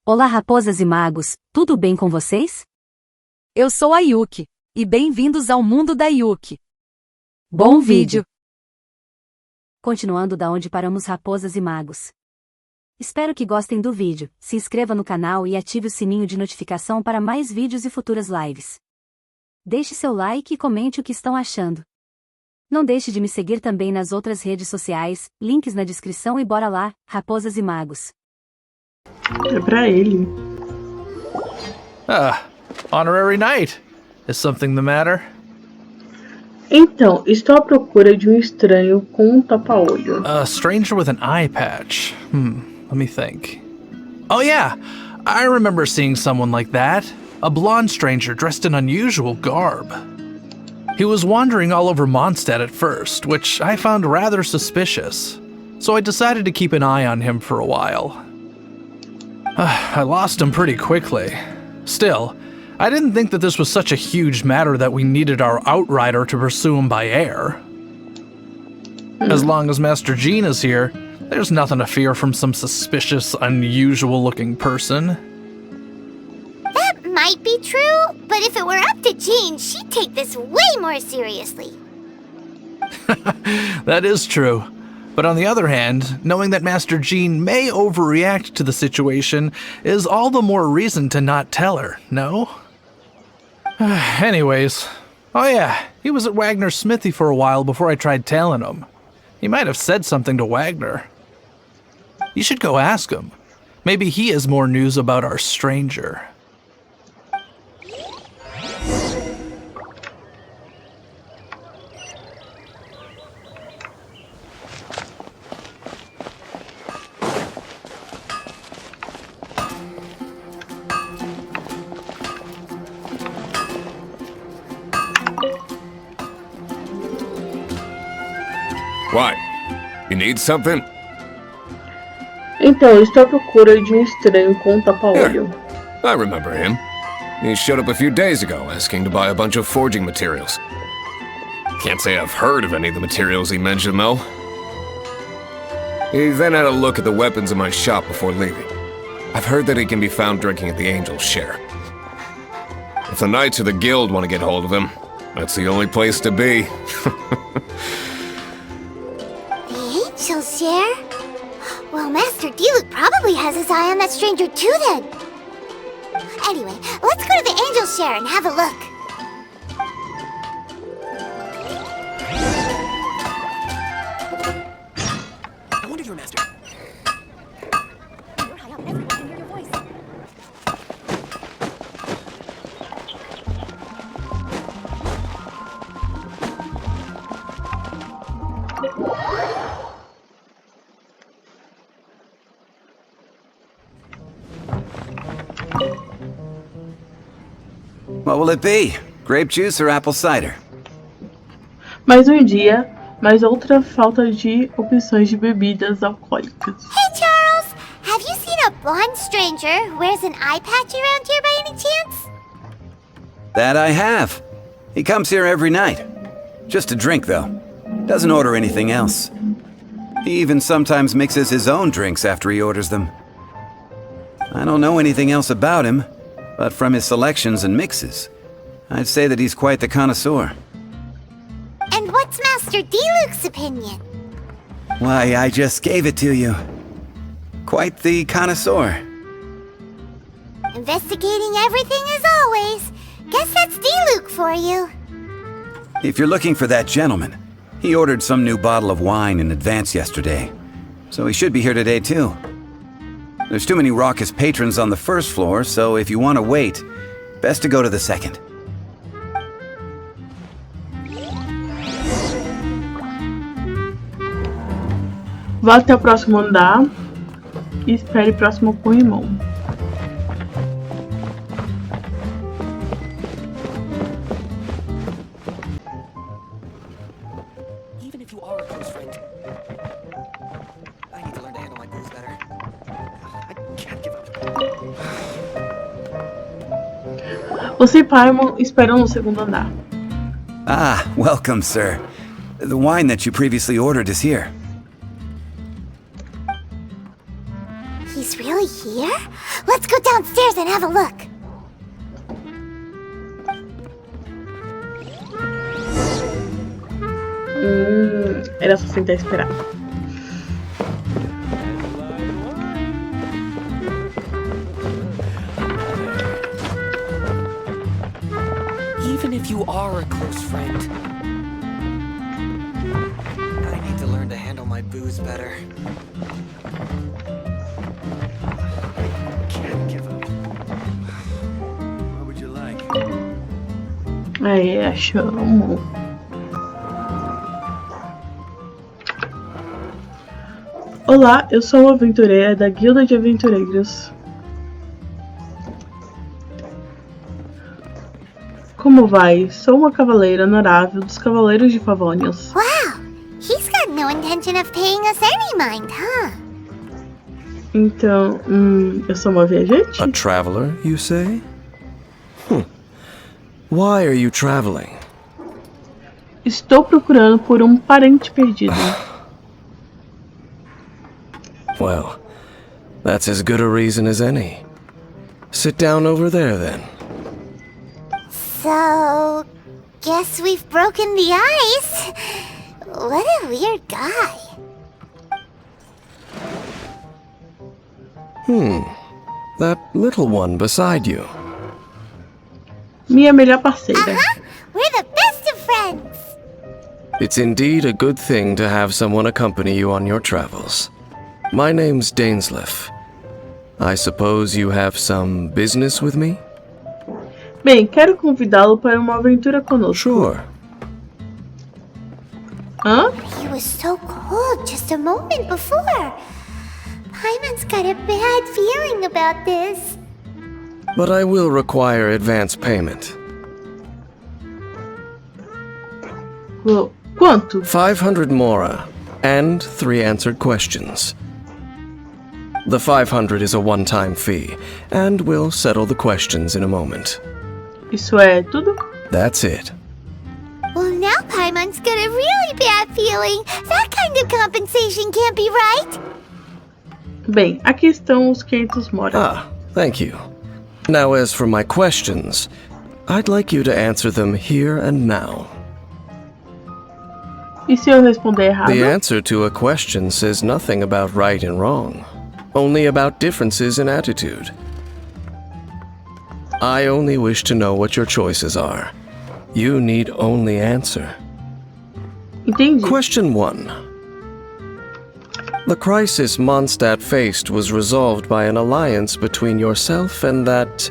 Olá, raposas e magos, tudo bem com vocês? Eu sou a Yuki, e bem-vindos ao mundo da Yuki. Bom vídeo! Continuando da onde paramos, raposas e magos. Espero que gostem do vídeo, se inscreva no canal e ative o sininho de notificação para mais vídeos e futuras lives. Deixe seu like e comente o que estão achando. Não deixe de me seguir também nas outras redes sociais, links na descrição e bora lá, raposas e magos. É pra ele. Honorary Knight. Is something the matter? Então, estou à procura de um estranho com um tapa-olho. A stranger with an eye patch. Let me think. Oh yeah, I remember seeing someone like that. A blonde stranger dressed in unusual garb. He was wandering all over Mondstadt at first, which I found rather suspicious. So I decided to keep an eye on him for a while. I lost him pretty quickly. Still, I didn't think that this was such a huge matter that we needed our outrider to pursue him by air. As long as Master Jean is here, there's nothing to fear from some suspicious, unusual-looking person. That might be true, but if it were up to Jean, she'd take this way more seriously. That is true. But on the other hand, knowing that Master Jean may overreact to the situation is all the more reason to not tell her, no? Anyways, oh yeah, he was at Wagner's smithy for a while before I tried tailing him. He might have said something to Wagner. You should go ask him. Maybe he has more news about our stranger. What? You need something? Então, estou à procura de um estranho com um tapa-olho. I remember him. He showed up a few days ago asking to buy a bunch of forging materials. Can't say I've heard of any of the materials he mentioned, though. He then had a look at the weapons in my shop before leaving. I've heard that he can be found drinking at the Angel's Share. If the Knights of the Guild want to get hold of him, that's the only place to be. Angel's Share? Well, Master Diluc probably has his eye on that stranger too then. Anyway, let's go to the Angel's Share and have a look. I wonder if you're a master. You're high up, everyone can hear your voice. What will it be? Grape juice or apple cider? Mais um dia, mais outra falta de opções de bebidas alcoólicas. Hey, Charles! Have you seen a blonde stranger who wears an eye patch around here by any chance? That I have. He comes here every night. Just to drink, though. Doesn't order anything else. He even sometimes mixes his own drinks after he orders them. I don't know anything else about him, but from his selections and mixes, I'd say that he's quite the connoisseur. And what's Master Diluc's opinion? Why, I just gave it to you. Quite the connoisseur. Investigating everything as always. Guess that's Diluc for you. If you're looking for that gentleman, he ordered some new bottle of wine in advance yesterday, so he should be here today too. There's too many raucous patrons on the first floor, so if you want to wait, best to go to the second. Vá até o próximo andar e espere o próximo Paimon. Even if you are a close friend, I need to learn to handle my clothes better. I can't give up. Você e Paimon esperam no segundo andar. Ah, welcome, sir. The wine that you previously ordered is here. He's really here? Let's go downstairs and have a look. Era só sentar e esperar. Even if you are a close friend, I need to learn to handle my booze better. Can't give up. What would you like? Aí, achamos. Olá, eu sou uma aventureira da Guilda de Aventureiros. Como vai? Sou uma cavaleira honorável dos Cavaleiros de Favonius. Wow, he's got no intention of paying us any mind, huh? Então, eu sou uma viajante? A traveler, you say? Why are you traveling? Estou procurando por um parente perdido. Well, that's as good a reason as any. Sit down over there, then. So, guess we've broken the ice. What a weird guy. That little one beside you. Minha melhor parceira. We're the best of friends. It's indeed a good thing to have someone accompany you on your travels. My name's Dainsleif. I suppose you have some business with me? Bem, quero convidá-lo para uma aventura conosco. Sure. Hã? He was so cold just a moment before. Paimon's got a bad feeling about this. But I will require advance payment. Quanto? 500 mora, and 3 answered questions. The 500 is a one-time fee, and we'll settle the questions in a moment. Isso é tudo? That's it. Well, now Paimon's got a really bad feeling. That kind of compensation can't be right. Bem, aqui estão os 500 mora. Ah, thank you. Now as for my questions, I'd like you to answer them here and now. E se eu responder errado? The answer to a question says nothing about right and wrong, only about differences in attitude. I only wish to know what your choices are. You need only answer. Entendi. Question 1. The crisis Mondstadt faced was resolved by an alliance between yourself and that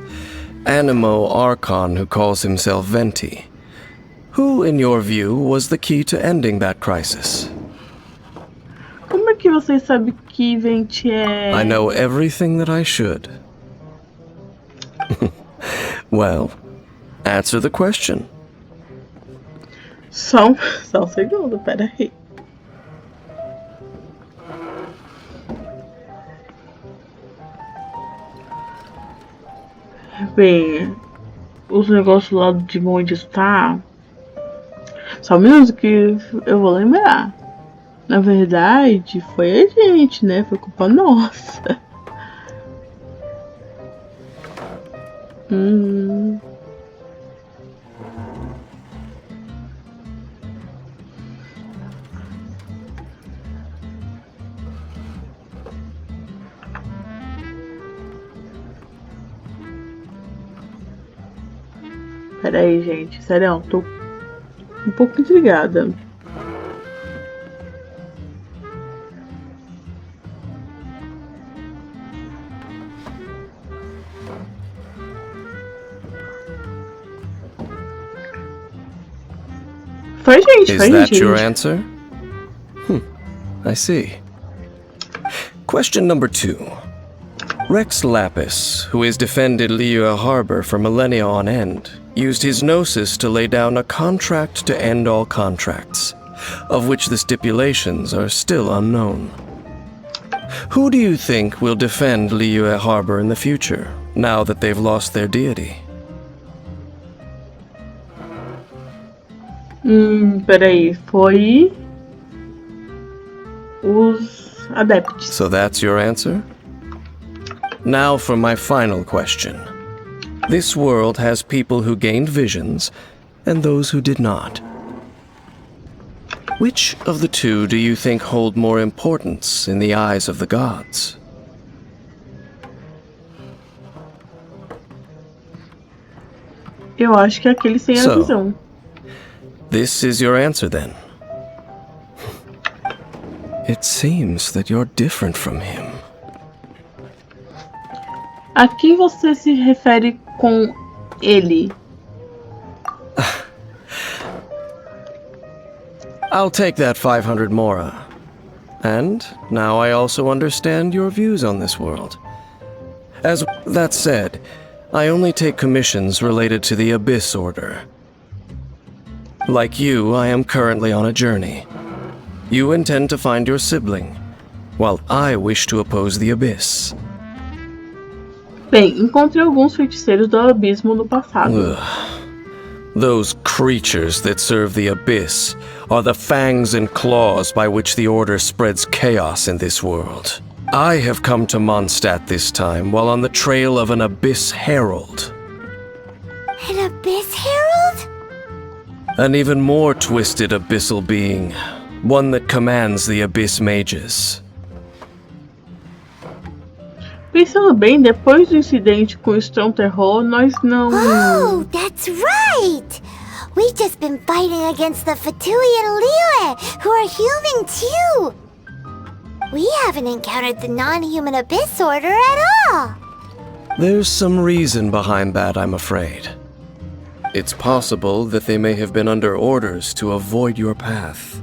Animo Archon who calls himself Venti. Who, in your view, was the key to ending that crisis? Como é que você sabe que Venti é... I know everything that I should. Well, answer the question. Só um segundo, peraí. Bem, os negócios lá de onde está. Só um minuto que eu vou lembrar. Na verdade, foi a gente, né? Foi culpa nossa. Pera aí, gente. Sério, tô um pouco intrigada. Foi gente, Is foi that gente. your answer? I see. Question number 2. Rex Lapis, who has defended Liyue Harbor for millennia on end, used his gnosis to lay down a contract to end all contracts, of which the stipulations are still unknown. Who do you think will defend Liyue Harbor in the future, now that they've lost their deity? Peraí, foi os adeptos. So that's your answer? Now for my final question. This world has people who gained visions and those who did not. Which of the two do you think hold more importance in the eyes of the gods? Eu acho que é aquele sem a visão. This is your answer then. It seems that you're different from him. A quem você se refere com ele? I'll take that 500 mora. And now I also understand your views on this world. As that said, I only take commissions related to the Abyss Order. Like you, I am currently on a journey. You intend to find your sibling, while I wish to oppose the Abyss. Bem, encontrei alguns feiticeiros do abismo no passado. Those creatures that serve the Abyss are the fangs and claws by which the Order spreads chaos in this world. I have come to Mondstadt this time while on the trail of an Abyss Herald. An Abyss Herald? An even more twisted abyssal being. One that commands the Abyss Mages. Pensando bem, depois do incidente com o Strong Terror, nós não... Oh, that's right! We've just been fighting against the Fatui and Liyue, who are human too! We haven't encountered the non-human Abyss Order at all! There's some reason behind that, I'm afraid. It's possible that they may have been under orders to avoid your path.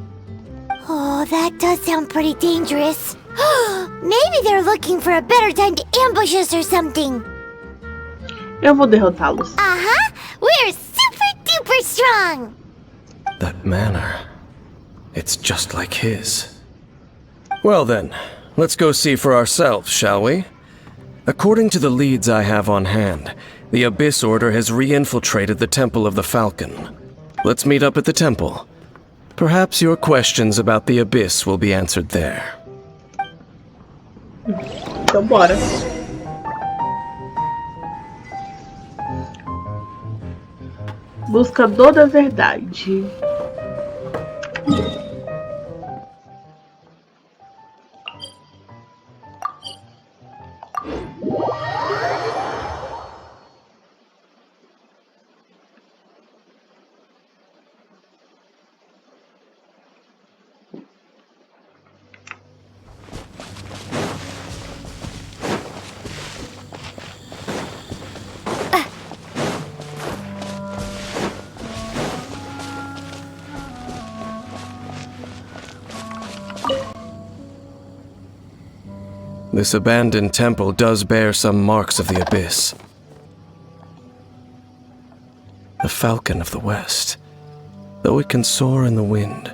Oh, that does sound pretty dangerous. Maybe they're looking for a better time to ambush us or something. Eu vou derrotá-los. Uh-huh! We're super duper strong! That manner. It's just like his. Well then, let's go see for ourselves, shall we? According to the leads I have on hand, the Abyss Order has re-infiltrated the Temple of the Falcon. Let's meet up at the temple. Perhaps your questions about the Abyss will be answered there. Então bora. Buscador da verdade. This abandoned temple does bear some marks of the Abyss. The Falcon of the West, though it can soar in the wind,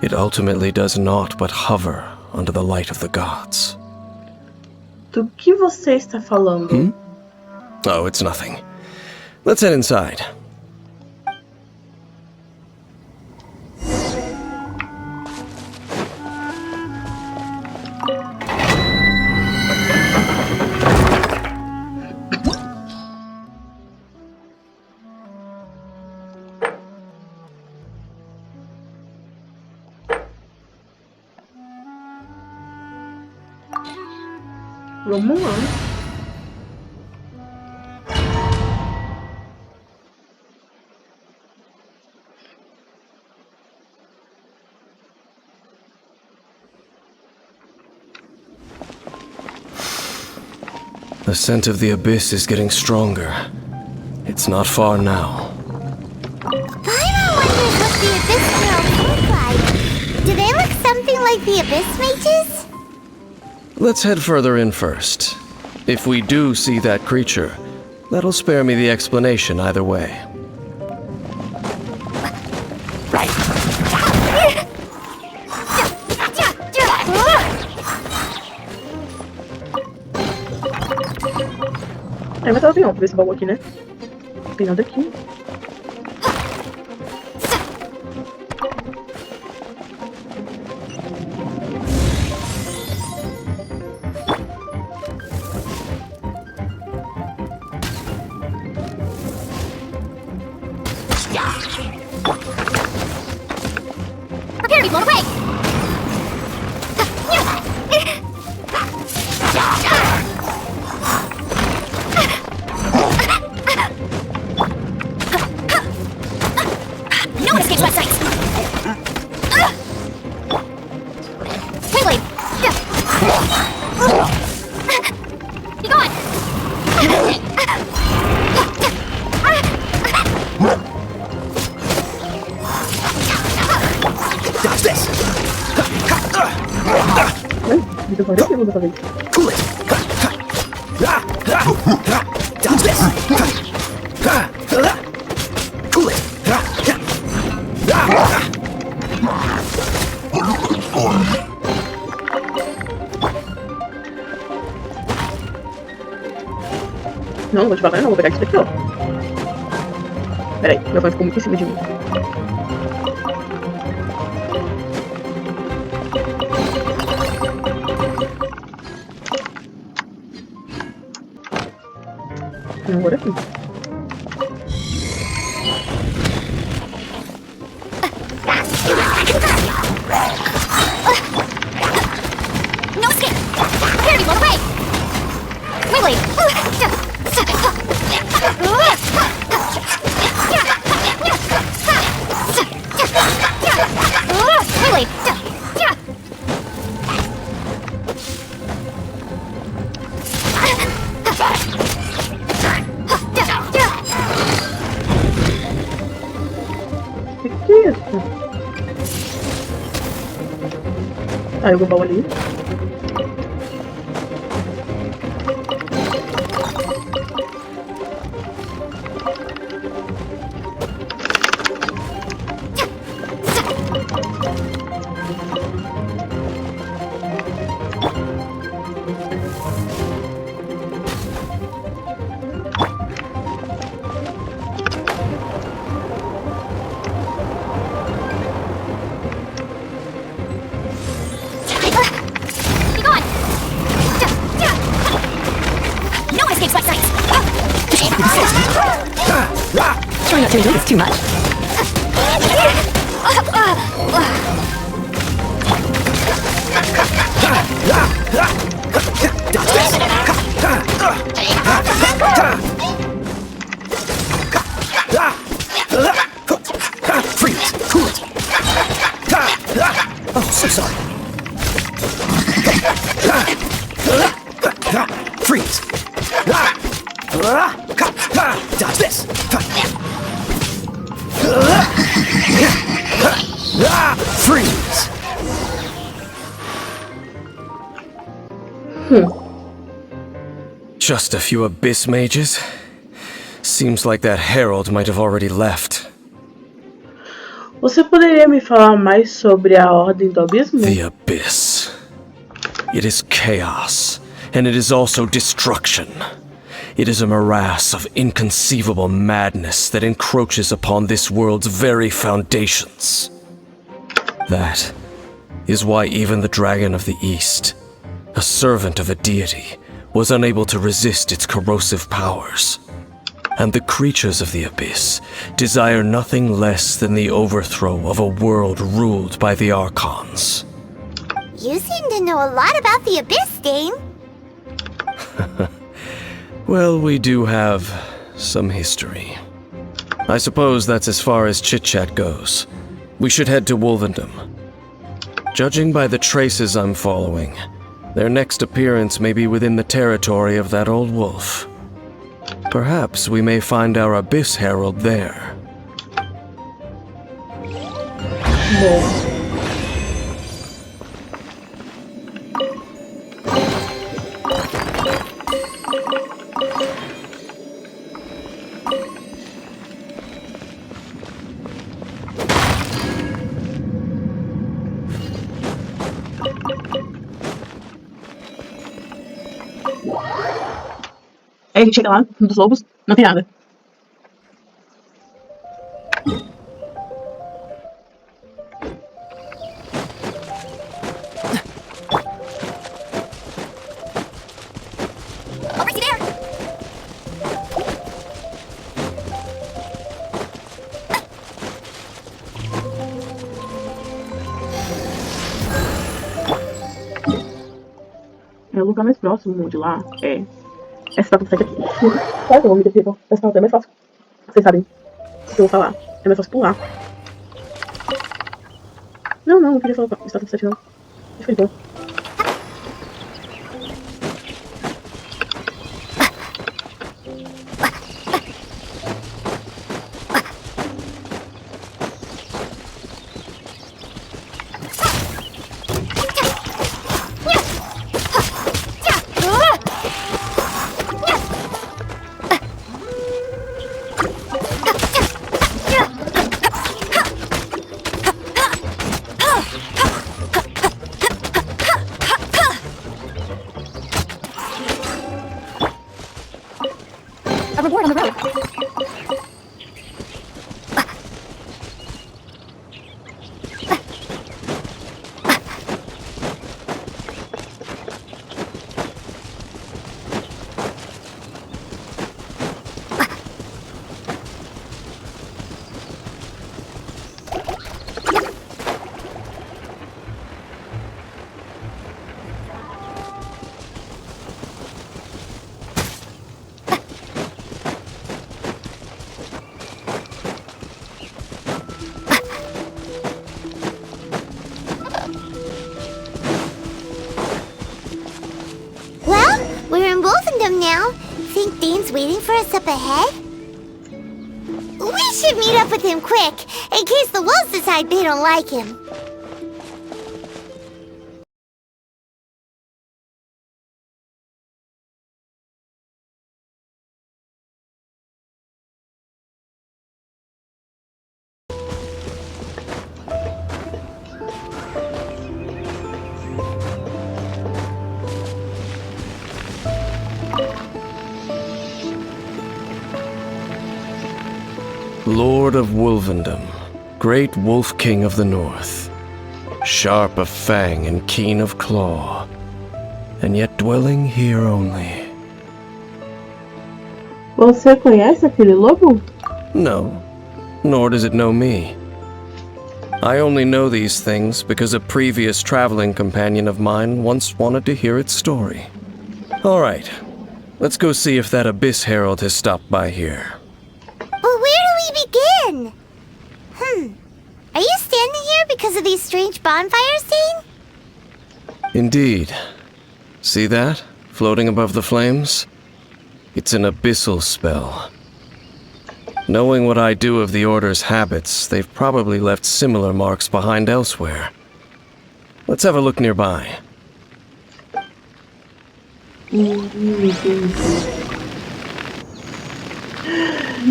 it ultimately does naught but hover under the light of the gods. Do que você está falando? Oh, it's nothing. Let's head inside. Vamos lá. The scent of the Abyss is getting stronger. It's not far now. Paimon wonders what the Abyss Heralds look like. Do they look something like the Abyss Mages? Let's head further in first. If we do see that creature, that'll spare me the explanation either way. Aí vai ter o avião pra ver esse baú aqui, né? Não tem nada aqui. blown away! No one escapes my sights! Wiggly! Be gone! Dodge this! Muito bom, segunda vez. Cool it! Dodge this! Cool it! Não vou devagar, não. Vou pegar isso daqui, ó. Peraí, meu pai ficou muito em cima de mim. Agora sim. No escape! Prepare to be blown away! Wiggly! Wiggly! Que é isso? Aí eu vou baú ali. Be gone! No one escapes my sights! Try not to enjoy this too much. Freeze! Cool it! Oh, so sorry. Freeze! Dodge this! Freeze! Just a few abyss mages? Seems like that herald might have already left. Você poderia me falar mais sobre a Ordem do Abismo? The abyss. It is chaos, and it is also destruction. It is a morass of inconceivable madness that encroaches upon this world's very foundations. That is why even the Dragon of the East, a servant of a deity, was unable to resist its corrosive powers. And the creatures of the abyss desire nothing less than the overthrow of a world ruled by the Archons. You seem to know a lot about the Abyss, Dame. Well, we do have some history. I suppose that's as far as chit-chat goes. We should head to Wolvendom. Judging by the traces I'm following, their next appearance may be within the territory of that old wolf. Perhaps we may find our Abyss Herald there. Bom. Aí a gente chega lá, no dos lobos, não tem nada. Over there! o lugar mais próximo de lá é essa data 7 aqui. Qual é o nome desse livro? Essa data é mais fácil. Vocês sabem o que eu vou falar. É mais fácil pular. Não queria falar data 7 não. Deixa eu ir. A reward on the road. Now, think Dane's waiting for us up ahead? We should meet up with him quick, in case the wolves decide they don't like him. Lord of Wolvendom, great wolf king of the north, sharp of fang and keen of claw, and yet dwelling here only. Você conhece aquele lobo? No, nor does it know me. I only know these things because a previous traveling companion of mine once wanted to hear its story. All right, let's go see if that Abyss Herald has stopped by here. But where do we begin? Are you standing here because of these strange bonfires, Dane? Indeed. See that, floating above the flames? It's an abyssal spell. Knowing what I do of the Order's habits, they've probably left similar marks behind elsewhere. Let's have a look nearby.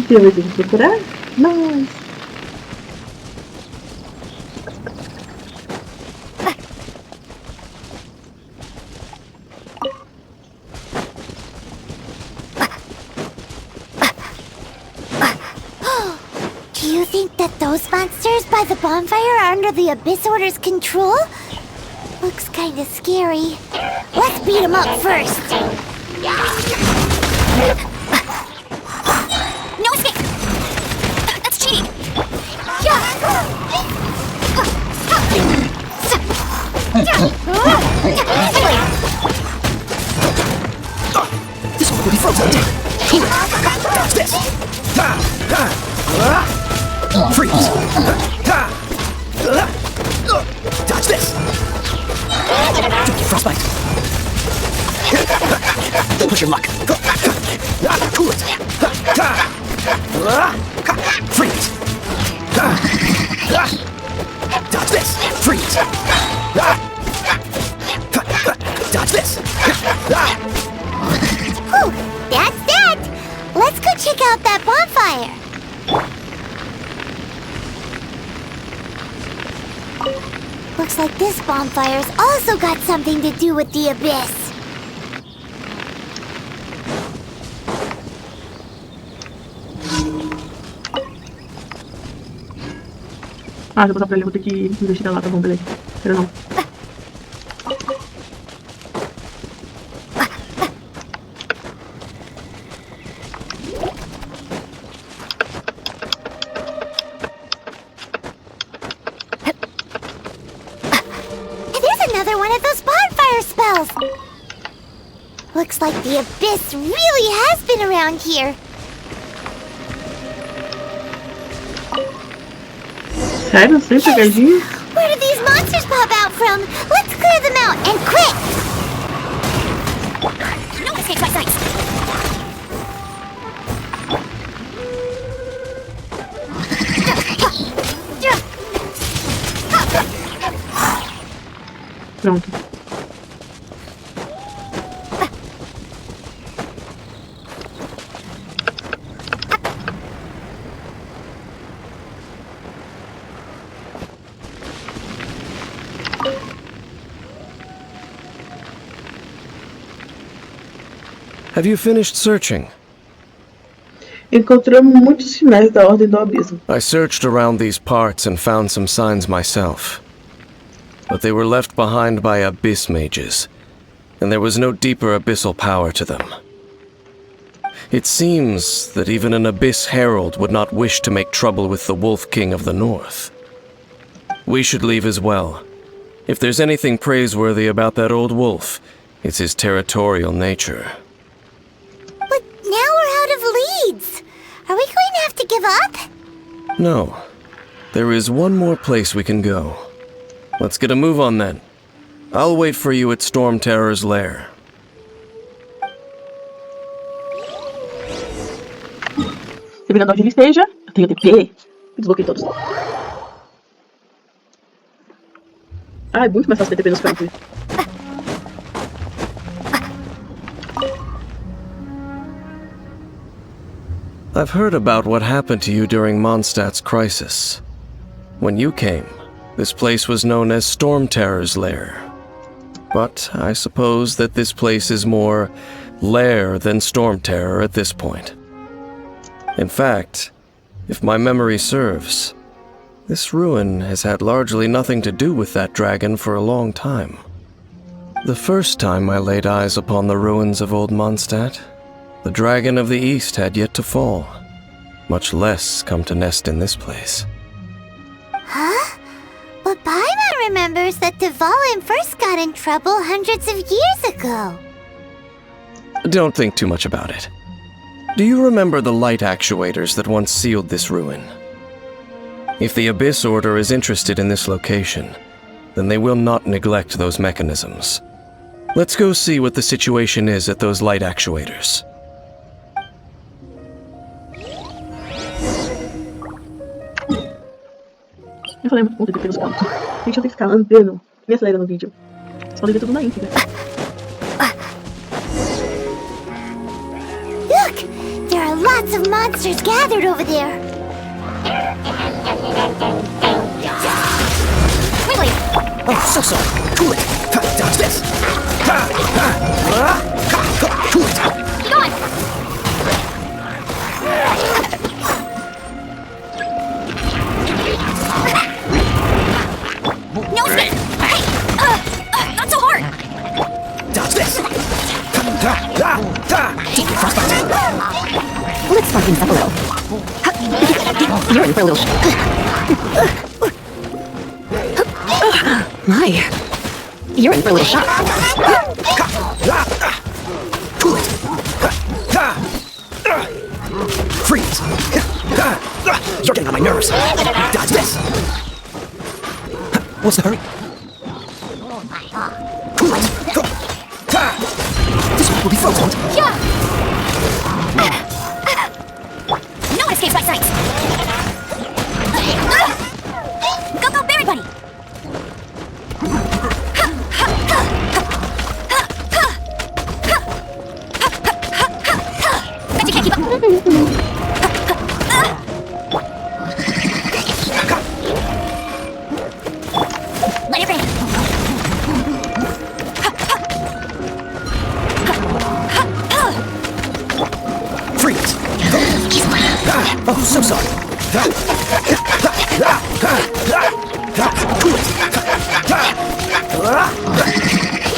Temos que procurar? Nós! Do you think that those monsters by the bonfire are under the Abyss Order's control? Looks kinda scary. Let's beat them up first! No escape! That's cheating! This one will be frozen. Dodge this! Freeze! Dodge this! Don't get frostbite! Push your luck! Cool it! Freeze! Dodge this! Freeze! Dodge this! Whew, that's that! Let's go check out that bonfire! Looks like this bonfire's also got something to do with the Abyss. Ah, se eu passar pra ele, eu vou ter que investigar lá, tá bom, beleza. Espera não. There's another one of those bonfire spells! Looks like the abyss really has been around here. Sério? Sem pegadinha? Where did these monsters pop out from? Let's clear them out, and quick! No escape by sight. Pronto. Have you finished searching? Encontramos muitos sinais da Ordem do Abismo. I searched around these parts and found some signs myself. But they were left behind by abyss mages, and there was no deeper abyssal power to them. It seems that even an abyss herald would not wish to make trouble with the Wolf King of the North. We should leave as well. If there's anything praiseworthy about that old wolf, it's his territorial nature. But now we're out of leads. Are we going to have to give up? No. There is one more place we can go. Let's get a move on then. I'll wait for you at Storm Terror's lair. Dependendo de onde ele esteja, eu tenho TP. Desbloqueei todos. Ah, é muito mais fácil ter TP nos campos. I've heard about what happened to you during Mondstadt's crisis. When you came, this place was known as Storm Terror's lair. But I suppose that this place is more lair than Storm Terror at this point. In fact, if my memory serves, this ruin has had largely nothing to do with that dragon for a long time. The first time I laid eyes upon the ruins of Old Mondstadt, the dragon of the East had yet to fall, much less come to nest in this place. Huh? But Paimon remembers that Dvalin first got in trouble hundreds of years ago. Don't think too much about it. Do you remember the light actuators that once sealed this ruin? If the Abyss Order is interested in this location, then they will not neglect those mechanisms. Let's go see what the situation is at those light actuators. Eu falei muito ponto de pelos pontos. Gente, eu tenho que ficar andando. Me acelera no vídeo. Vocês podem ver tudo na íntegra. Look! There are lots of monsters gathered over there. Quickly! Oh, so sorry. Cool it. Dodge this. Cool it. Keep going! No escape! Hey! Not so hard! Dodge this. Let's spark things up a little. You're in for a little My. You're in for a little shock. Cool it. Freeze. You're getting on my nerves. Dodge this. What's the hurry? Cool it. This one will be frozen. Yeah! No escape by sight! Go, go, berry buddy! Bet you can't keep up! Let it rain! Freeze. Oh, so sorry. Cool it.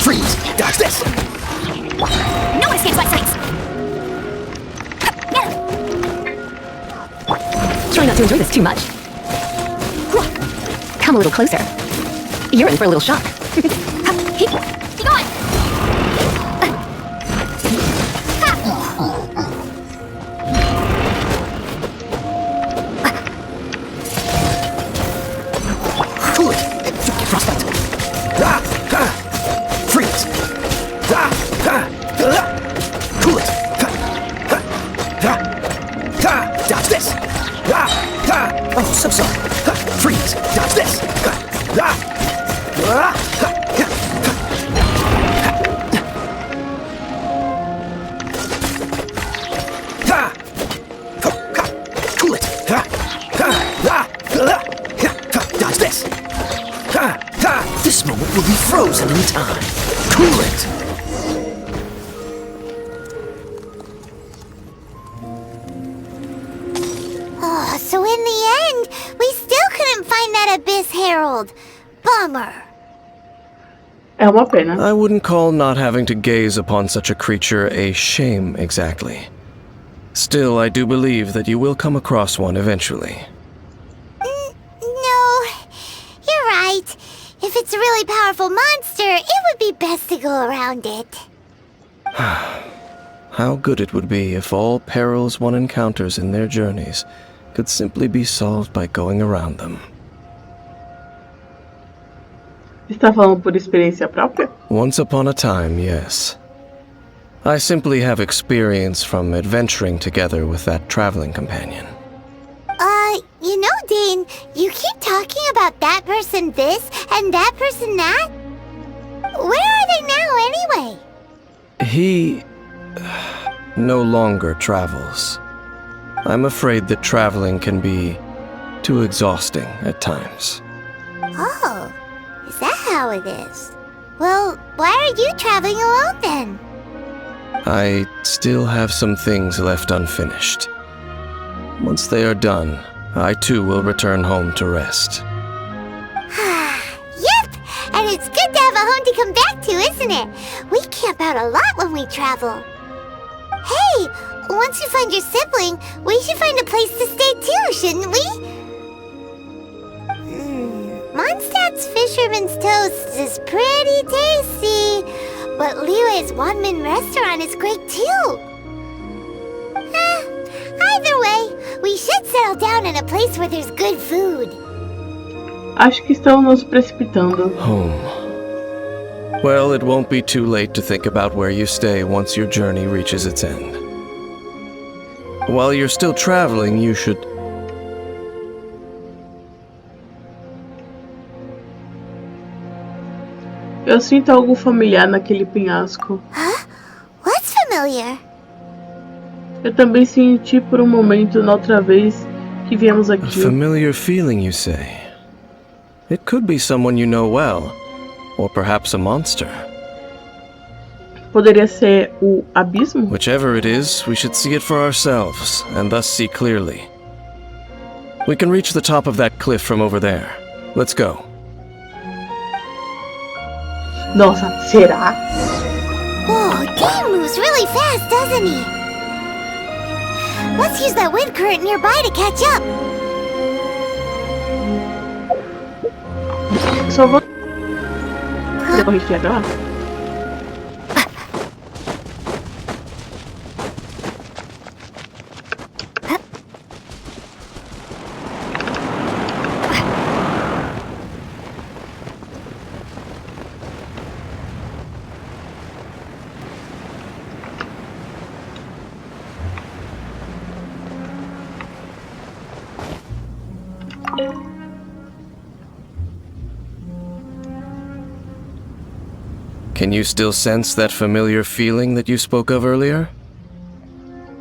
Freeze. Dodge this. No escape by sight! Try not to enjoy this too much. Come a little closer. You're in for a little shock. Keep going! Oh, so sorry. Freeze! Dodge this! Cool it! Dodge this! This moment will be frozen in time. Cool it! Oh, so in the end, we still couldn't find that Abyss Herald. Bummer. É uma pena. I wouldn't call not having to gaze upon such a creature a shame exactly. Still, I do believe that you will come across one eventually. No, you're right. If it's a really powerful monster, it would be best to go around it. How good it would be if all perils one encounters in their journeys could simply be solved by going around them. Está falando por experiência própria? Once upon a time, yes. I simply have experience from adventuring together with that traveling companion. You know, Dane, you keep talking about that person this and that person that. Where are they now, anyway? He no longer travels. I'm afraid that traveling can be too exhausting at times. Oh, is that how it is? Well, why are you traveling alone then? I still have some things left unfinished. Once they are done, I too will return home to rest. Yep, and it's good to have a home to come back to, isn't it? We camp out a lot when we travel. Hey, once you find your sibling, we should find a place to stay too, shouldn't we? Mondstadt's Fisherman's Toast is pretty tasty, but Liyue's one-man restaurant is great too. Either way, we should settle down in a place where there's good food. Acho que estamos nos precipitando. Home. Well, it won't be too late to think about where you stay once your journey reaches its end. While you're still traveling, you should... Eu sinto algo familiar naquele penhasco. Huh? What's familiar? Eu também senti por um momento na outra vez que viemos A aqui. familiar feeling, you say? It could be someone you know well, or perhaps a monster. Poderia ser o abismo? Whichever it is, we should see it for ourselves, and thus see clearly. We can reach the top of that cliff from over there. Let's go. Nossa, será? Whoa, Dane moves really fast, doesn't he? Let's use that wind current nearby to catch up. Só vou... Depois de lá. Can you still sense that familiar feeling that you spoke of earlier?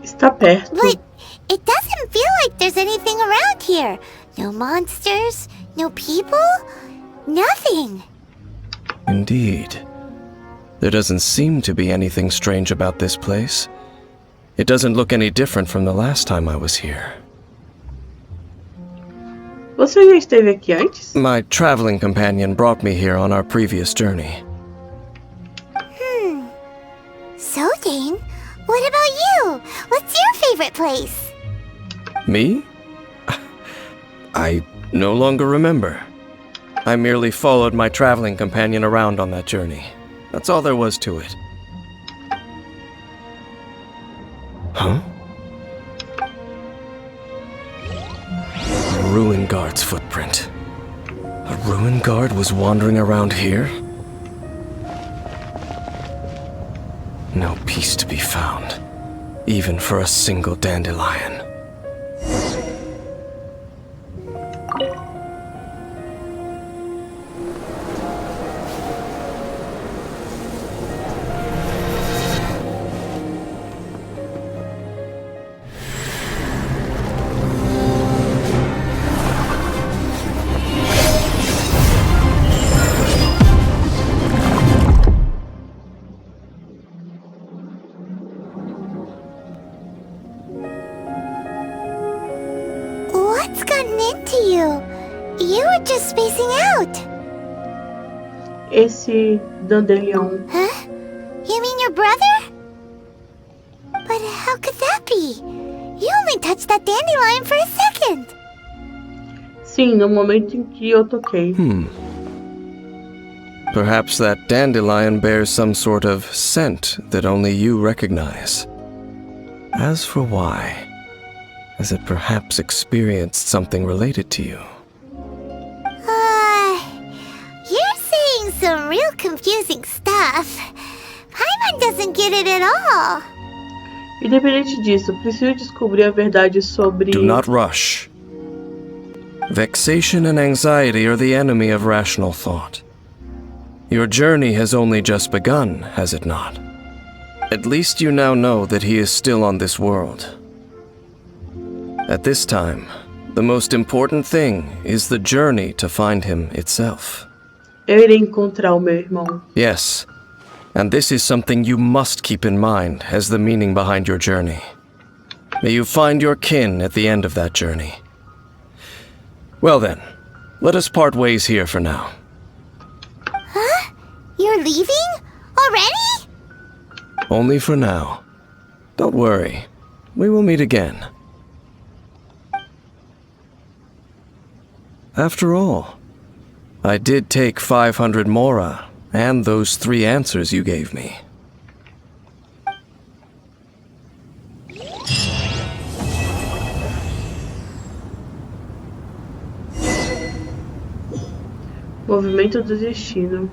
Está perto. But it doesn't feel like there's anything around here. No monsters, no people, nothing. Indeed. There doesn't seem to be anything strange about this place. It doesn't look any different from the last time I was here. Você já esteve aqui antes? My traveling companion brought me here on our previous journey. So, Dane, what about you? What's your favorite place? Me? I no longer remember. I merely followed my traveling companion around on that journey. That's all there was to it. Huh? A ruin guard's footprint. A ruin guard was wandering around here? No peace to be found, even for a single dandelion. What's gotten into you? You were just spacing out. Esse dandelion. Huh? You mean your brother? But how could that be? You only touched that dandelion for a second. Sim, no momento em que eu toquei. Perhaps that dandelion bears some sort of scent that only you recognize. As for why, has it perhaps experienced something related to you? You're saying some real confusing stuff. Paimon doesn't get it at all. Independente disso, preciso descobrir a verdade sobre... Do not rush. Vexation and anxiety are the enemy of rational thought. Your journey has only just begun, has it not? At least you now know that he is still on this world. At this time, the most important thing is the journey to find him itself. Eu irei encontrar o meu irmão. Yes, and this is something you must keep in mind as the meaning behind your journey. May you find your kin at the end of that journey. Well then, let us part ways here for now. Huh? You're leaving? Already? Only for now. Don't worry, we will meet again. After all, I did take 500 mora and those 3 answers you gave me. Movimento do destino.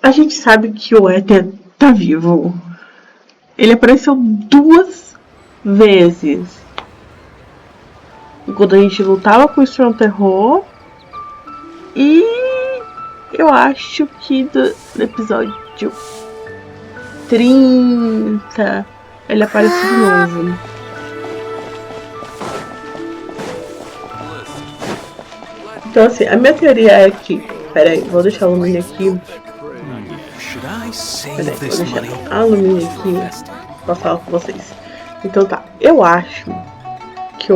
A gente sabe que o éter tá vivo. Ele apareceu 2 vezes. Quando a gente lutava com o Strong Terror. E eu acho que do episódio 30 ele apareceu de novo. Então assim, a minha teoria é que... Pera aí, vou deixar a Lumine aqui. Peraí, vou deixar a Lumine aqui pra falar com vocês. Então tá, eu acho que a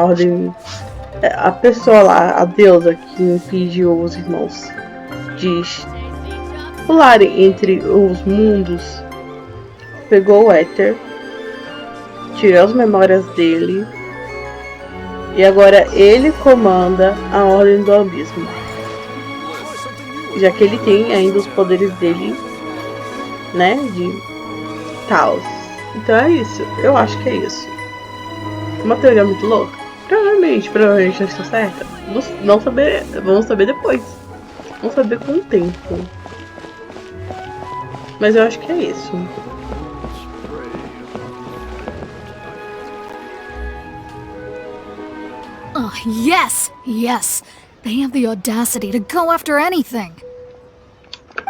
ordem, a pessoa lá, a deusa que impediu os irmãos de pularem entre os mundos, pegou o éter, tirou as memórias dele e agora ele comanda a ordem do abismo. Já que ele tem ainda os poderes dele, né, de tal. Então é isso, eu acho que é isso. Uma teoria muito louca? Provavelmente eu estou certa. Vamos saber depois. Vamos saber com o tempo. Mas eu acho que é isso. Oh, yes! Yes! They have the audacity to go after anything!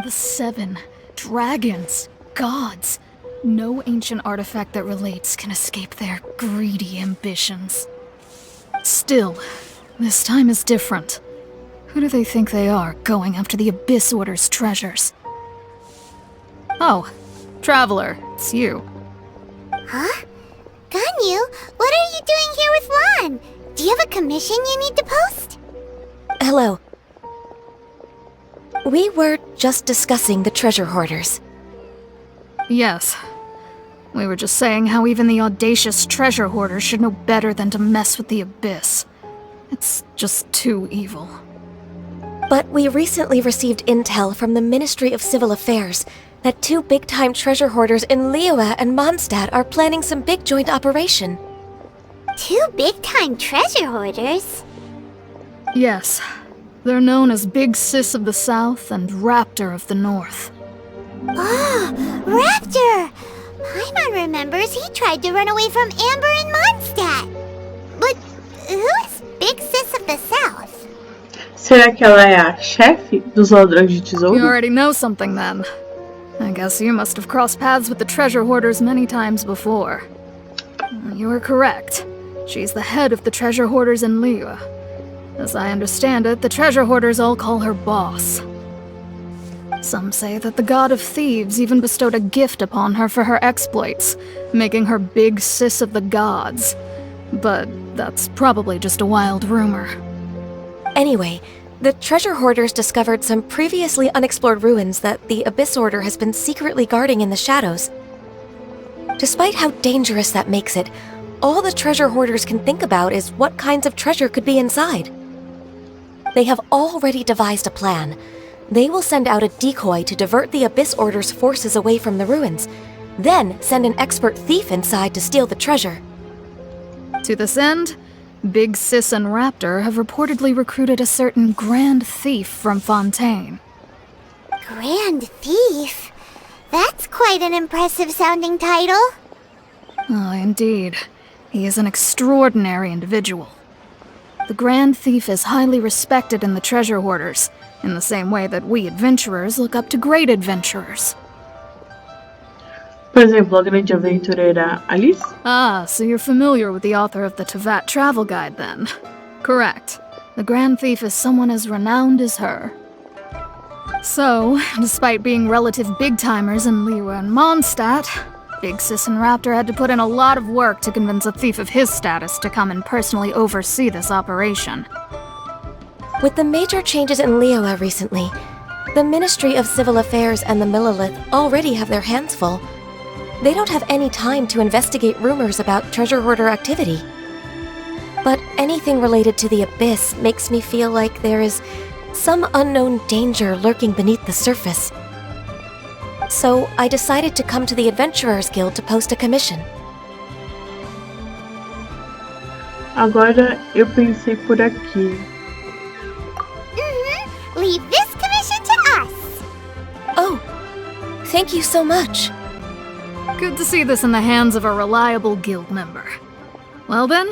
The 7 dragons, gods. No ancient artifact that relates can escape their greedy ambitions. Still, this time is different. Who do they think they are, going after the Abyss Order's treasures? Oh, Traveler, it's you. Huh? Ganyu, what are you doing here with Lan? Do you have a commission you need to post? Hello. We were just discussing the treasure hoarders. Yes. We were just saying how even the audacious treasure hoarders should know better than to mess with the Abyss. It's just too evil. But we recently received intel from the Ministry of Civil Affairs that 2 big-time treasure hoarders in Liyue and Mondstadt are planning some big joint operation. 2 big-time treasure hoarders? Yes. They're known as Big Sis of the South and Raptor of the North. Oh, Raptor! Paimon remembers he tried to run away from Amber in Mondstadt. But who is Big Sis of the South? Será que ela é a chefe dos ladrões de You tesouro? already know something then. I guess you must have crossed paths with the treasure hoarders many times before. You are correct. She's the head of the treasure hoarders in Liyue. As I understand it, the treasure hoarders all call her boss. Some say that the god of thieves even bestowed a gift upon her for her exploits, making her big sis of the gods. But that's probably just a wild rumor. Anyway, the treasure hoarders discovered some previously unexplored ruins that the Abyss Order has been secretly guarding in the shadows. Despite how dangerous that makes it, all the treasure hoarders can think about is what kinds of treasure could be inside. They have already devised a plan. They will send out a decoy to divert the Abyss Order's forces away from the ruins, then send an expert thief inside to steal the treasure. To this end, Big Sis and Raptor have reportedly recruited a certain Grand Thief from Fontaine. Grand Thief? That's quite an impressive sounding title. Oh, indeed. He is an extraordinary individual. The Grand Thief is highly respected in the treasure hoarders, in the same way that we adventurers look up to great adventurers. Por exemplo, a grande aventureira Alice? Ah, so you're familiar with the author of the Tevat Travel Guide, then? Correct. The Grand Thief is someone as renowned as her. So, despite being relative big-timers in Liyue and Mondstadt, Big Sis and Raptor had to put in a lot of work to convince a thief of his status to come and personally oversee this operation. With the major changes in Liyue recently, the Ministry of Civil Affairs and the Millelith already have their hands full. They don't have any time to investigate rumors about treasure hoarder activity. But anything related to the Abyss makes me feel like there is some unknown danger lurking beneath the surface. So I decided to come to the Adventurers Guild to post a commission. Agora eu pensei por aqui. Leave this commission to us. Oh, thank you so much. Good to see this in the hands of a reliable guild member. Well then,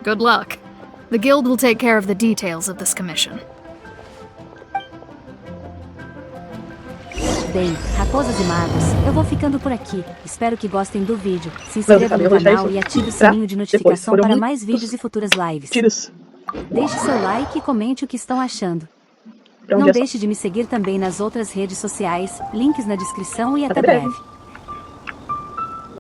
good luck. The guild will take care of the details of this commission. Bem, raposas e magos, eu vou ficando por aqui. Espero que gostem do vídeo. Se inscreva no canal e ative o sininho de notificação para mais vídeos e futuras lives. Deixe seu like e comente o que estão achando. Não deixe de me seguir também nas outras redes sociais, links na descrição e até breve.